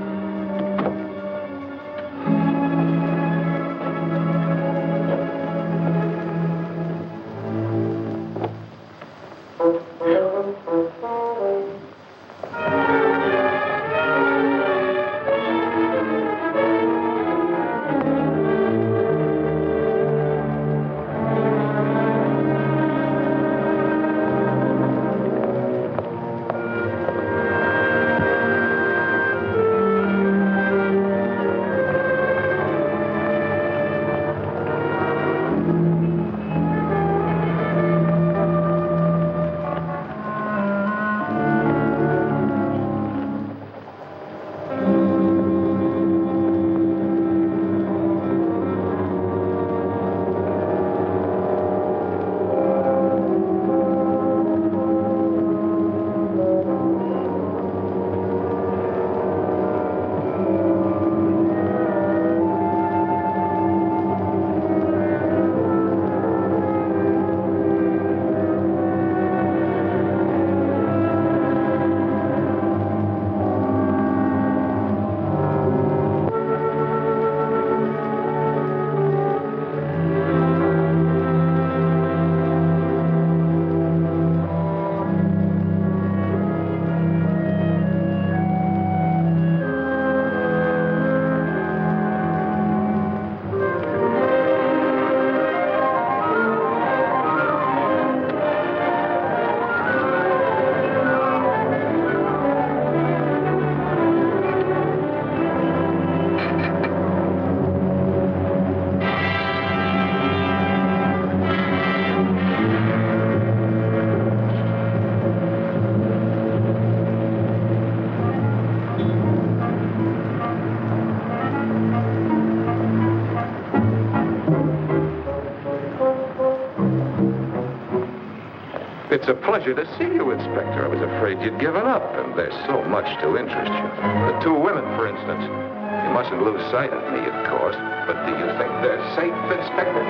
It's a pleasure to see you, Inspector. I was afraid you'd given up, and there's so much to interest you. The two women, for instance. You mustn't lose sight of me, of course. But do you think they're safe, Inspector?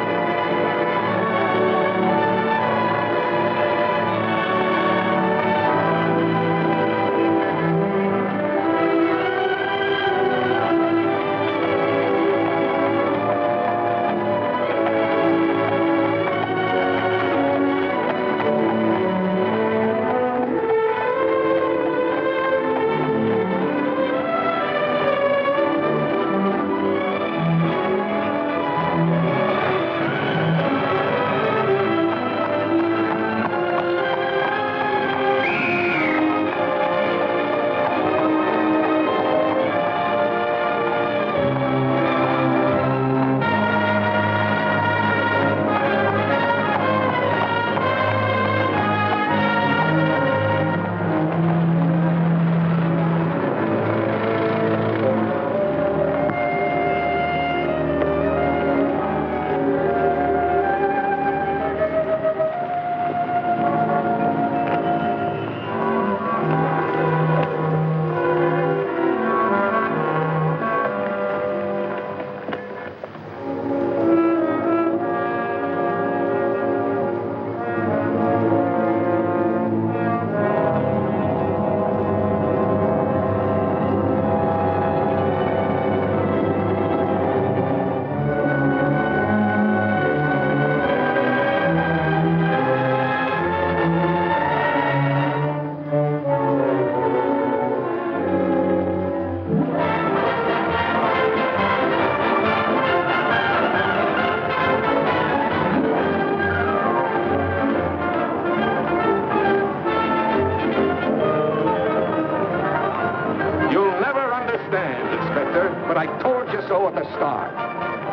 But I told you so at the start.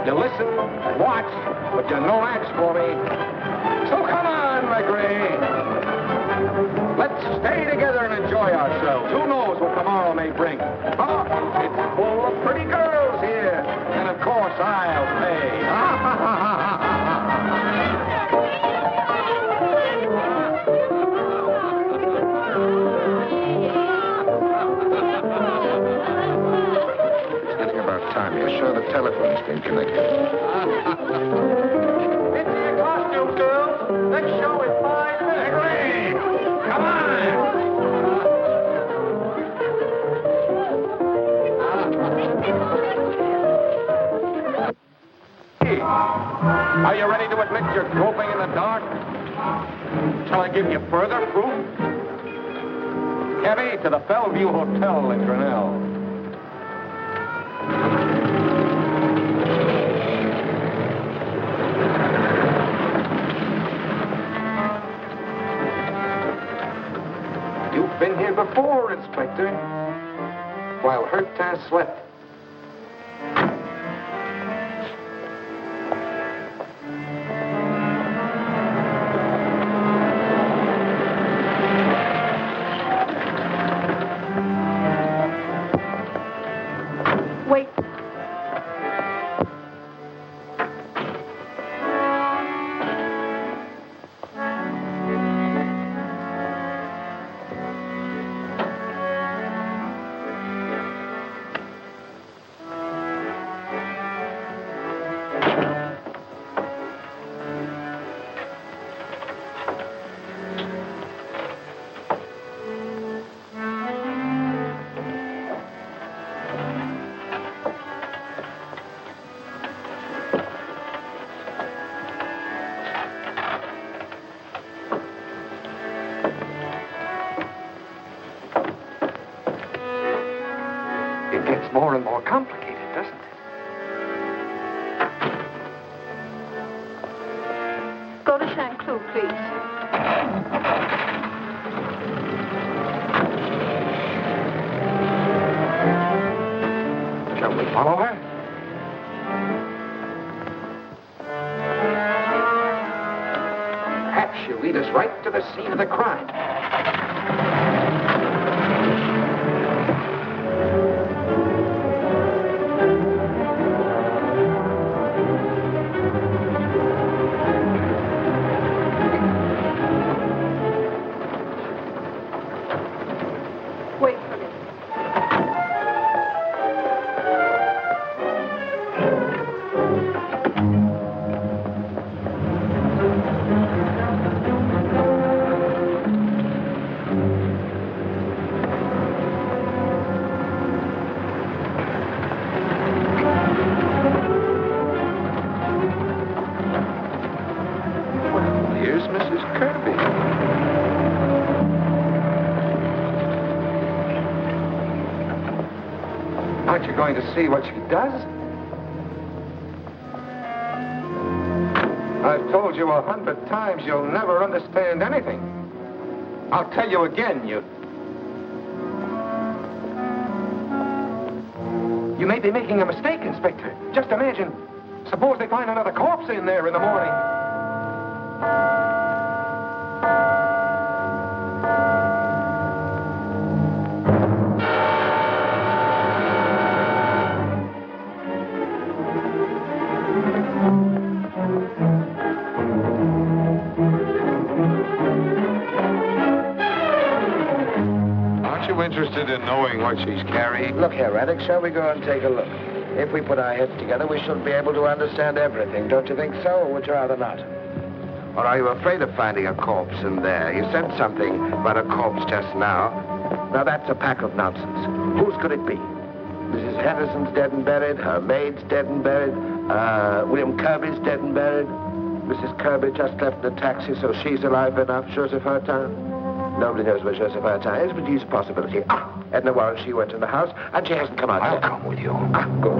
You listen and watch, but you're no match for me. So come on, Maigret. Let's stay together and enjoy ourselves. Who knows what tomorrow may bring? Oh, it's full of pretty girls here. And of course, I'll pay. You're sure the telephone's been connected. Into your costumes, girls. Next show is 5 minutes. Maigret! Come on! Hey, are you ready to admit you're groping in the dark? Shall I give you further proof? Cabby, to the Bellevue Hotel in Grinnell. You've been here before, Inspector, while Heurtin slept. Wait. More and more complicated, doesn't it? Go to Saint-Cloud, please. Shall we follow her? Perhaps she'll lead us right to the scene of the crime. Aren't you going to see what she does? I've told you 100 times you'll never understand anything. I'll tell you again, you may be making a mistake, Inspector. Just imagine. Suppose they find another corpse in there in the morning. Interested in knowing what she's carrying? Look here, Radek, shall we go and take a look? If we put our heads together, we should be able to understand everything. Don't you think so, or would you rather not? Or are you afraid of finding a corpse in there? You said something about a corpse just now. Now, that's a pack of nonsense. Whose could it be? Mrs. Henderson's dead and buried. Her maid's dead and buried. William Kirby's dead and buried. Mrs. Kirby just left in a taxi, so she's alive enough. Joseph Heurtin. Nobody knows where Joseph Heurtin is, but he's a possibility. Edna Warren, she went in the house, and she hasn't come out yet. I'll come with you. Good.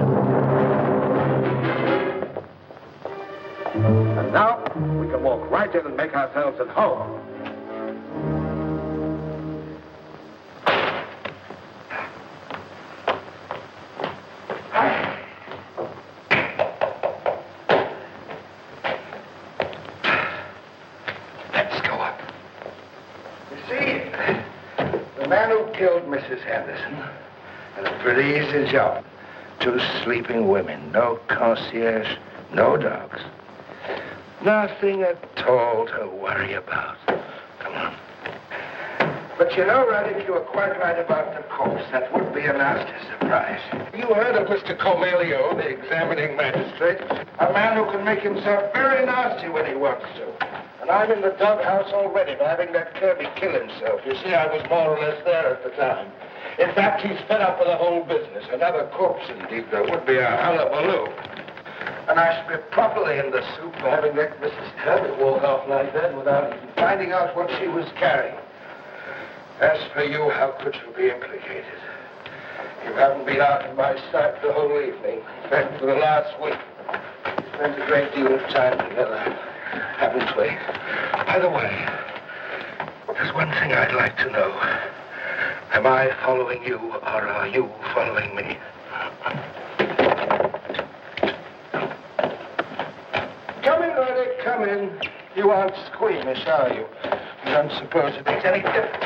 And now, we can walk right in and make ourselves at home. Killed Mrs. Henderson. And a pretty easy job. 2 sleeping women, no concierge, no dogs. Nothing at all to worry about. Come on. But you know, Radek, you were quite right about the corpse. That would be a nasty surprise. You heard of Mr. Cormelio, the examining magistrate, a man who can make himself very nasty when he wants to. And I'm in the doghouse already by having that Kirby kill himself. You see, I was more or less there at the time. In fact, he's fed up with the whole business. Another corpse, indeed, there would be a hullabaloo. And I should be properly in the soup for having let Mrs. Kirby walk off like that without even finding out what she was carrying. As for you, how could you be implicated? You haven't been out of my sight the whole evening. In fact, for the last week, we spent a great deal of time together. Haven't we? By the way, there's one thing I'd like to know. Am I following you, or are you following me? Come in, Radek, come in. You aren't squeamish, are you? You don't suppose it makes any difference?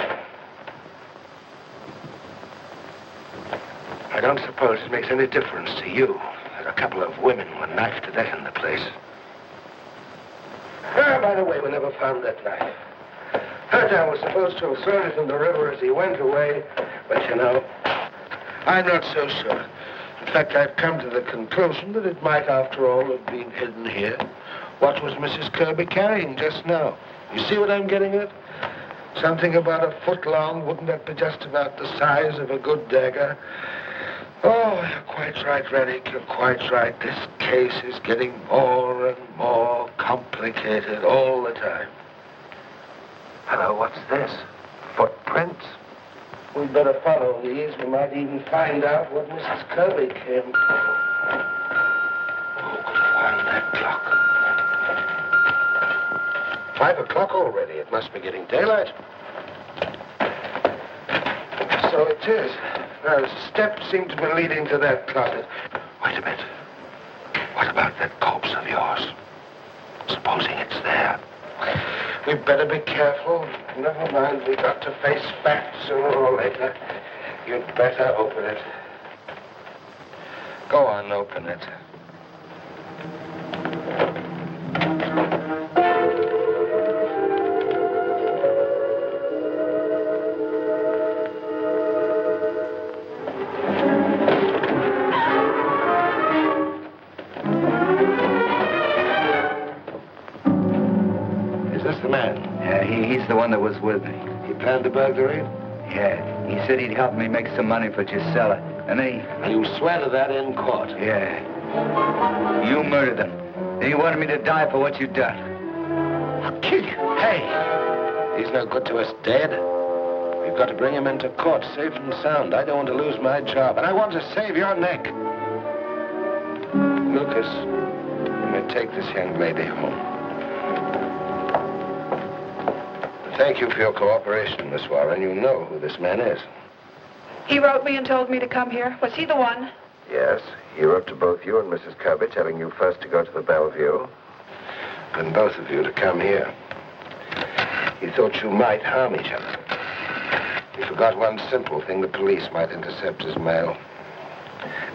I don't suppose it makes any difference to you that a couple of women were knifed to death in the place. By the way, we never found that knife. Heurtin was supposed to have thrown it in the river as he went away, but you know, I'm not so sure. In fact, I've come to the conclusion that it might, after all, have been hidden here. What was Mrs. Kirby carrying just now? You see what I'm getting at? Something about a foot long. Wouldn't that be just about the size of a good dagger? Oh, you're quite right, Radek. You're quite right. This case is getting more and more complicated all the time. Hello, what's this? Footprints? We'd better follow these. We might even find out what Mrs. Kirby came for. Who could find that clock? 5 o'clock already. It must be getting daylight. So it is. Now, the steps seem to be leading to that closet. Wait a minute. What about that corpse of yours? Supposing it's there. We'd better be careful. Never mind, we've got to face facts sooner or later. You'd better open it. Go on, open it. He's the one that was with me. He planned the burglary? Yeah. He said he'd help me make some money for Gisela. And then he... You swear to that in court? Yeah. You murdered them. And you wanted me to die for what you'd done. I'll kill you. Hey! He's no good to us dead. We We've got to bring him into court safe and sound. I don't want to lose my job, and I want to save your neck. Lucas, you may take this young lady home. Thank you for your cooperation, Miss Warren. You know who this man is. He wrote me and told me to come here. Was he the one? Yes, he wrote to both you and Mrs. Kirby, telling you first to go to the Bellevue, and both of you to come here. He thought you might harm each other. He forgot one simple thing: the police might intercept his mail.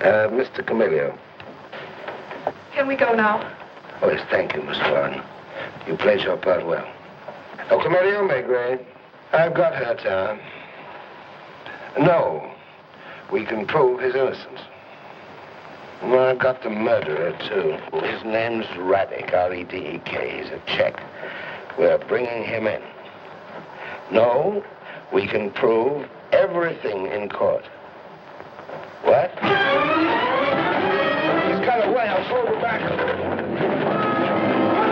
Mr. Camillo. Can we go now? Oh, yes, thank you, Miss Warren. You played your part well. Oh, Camillo Maigret, I've got Heurtin. No, we can prove his innocence. Well, I've got the murderer, too. His name's Radek, R-E-D-E-K. He's a Czech. We're bringing him in. No, we can prove everything in court. What? He's got away. I'll throw him back. Put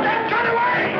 that gun away!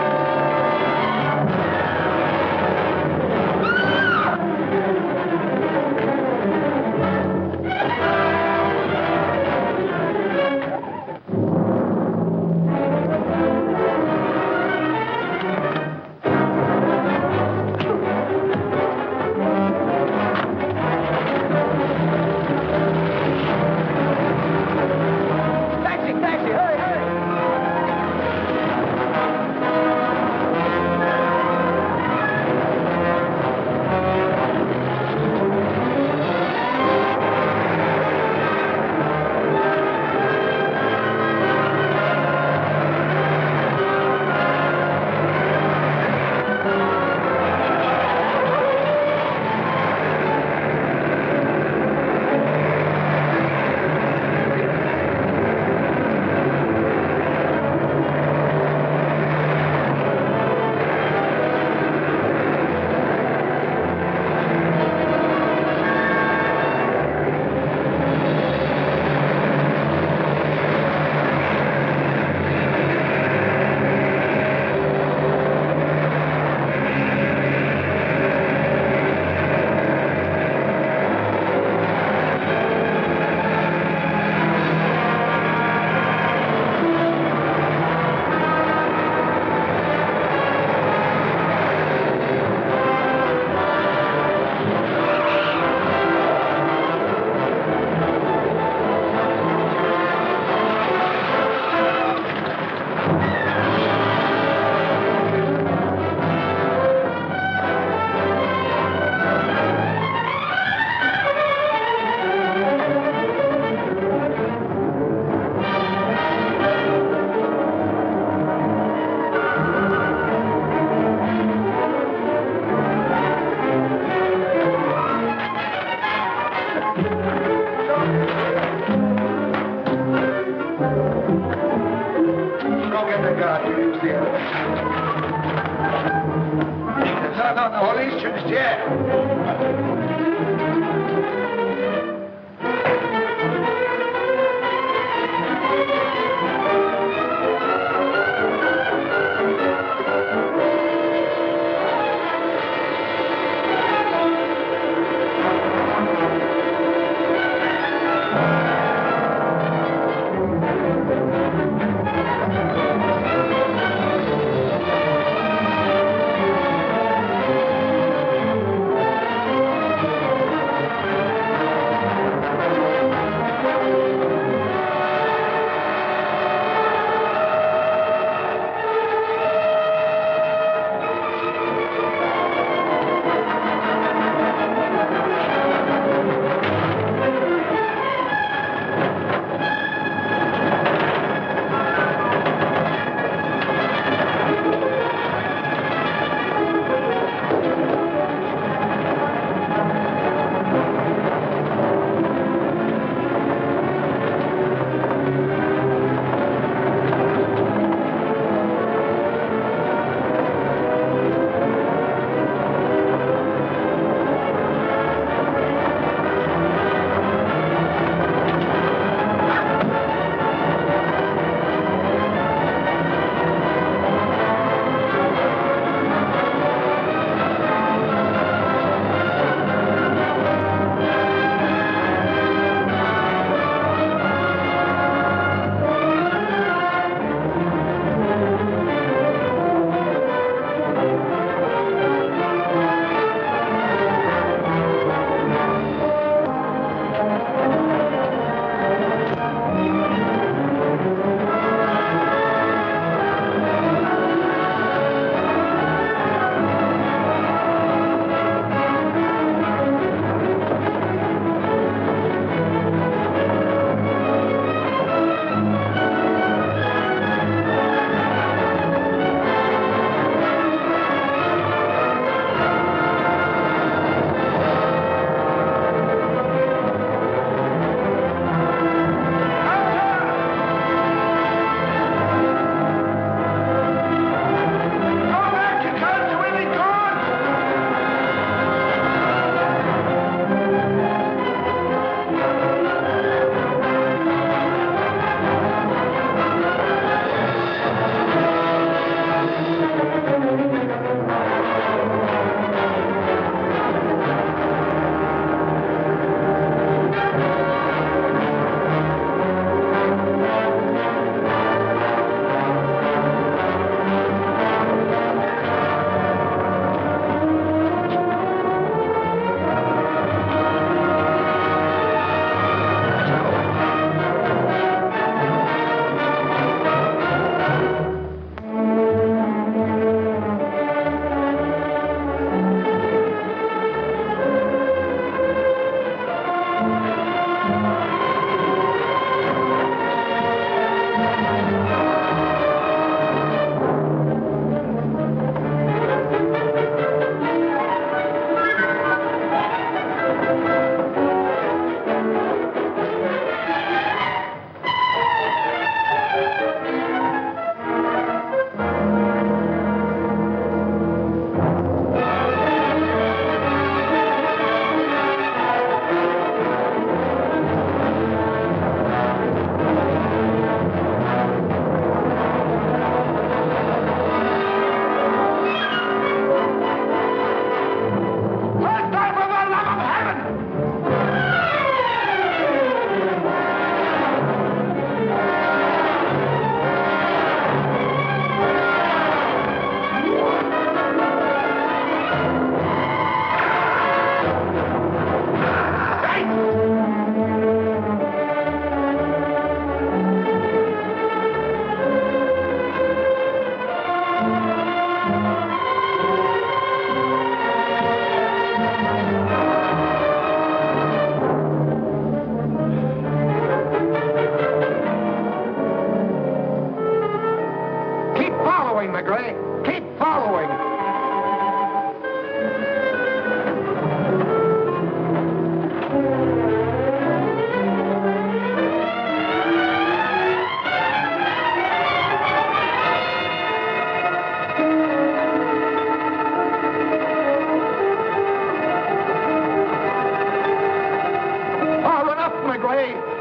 Maigret!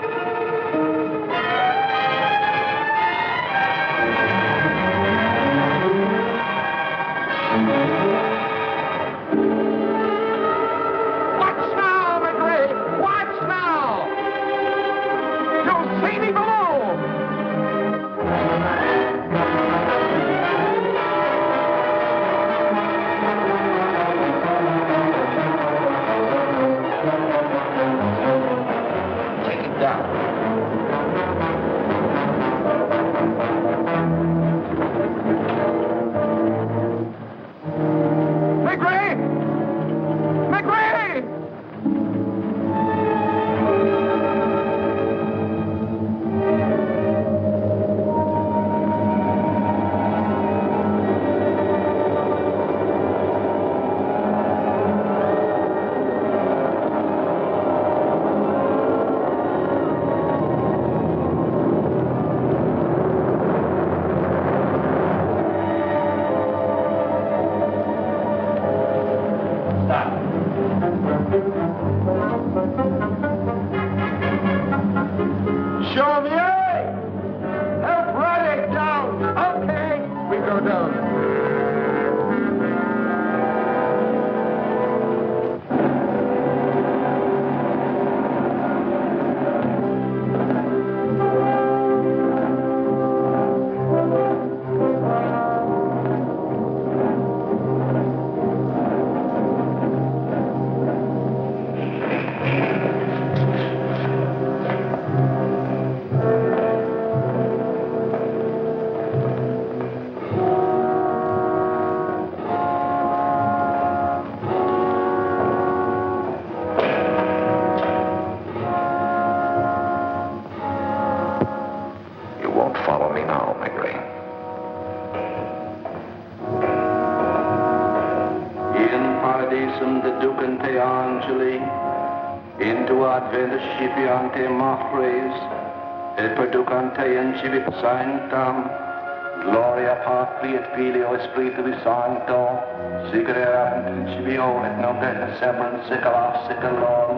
Watch now, Maigret! Watch now! You'll see me below! Maigret! Maigret! Chauvier! Help Radek down! Okay! We go down. Follow me now, Maigret. In paradisum deducante angeli, into adventus scipiante mafres, et perducante incivit sanctam, gloria Patri et Filio Spiritui Sancto, sic erat in principio et nunc et semper in saecula saeculorum.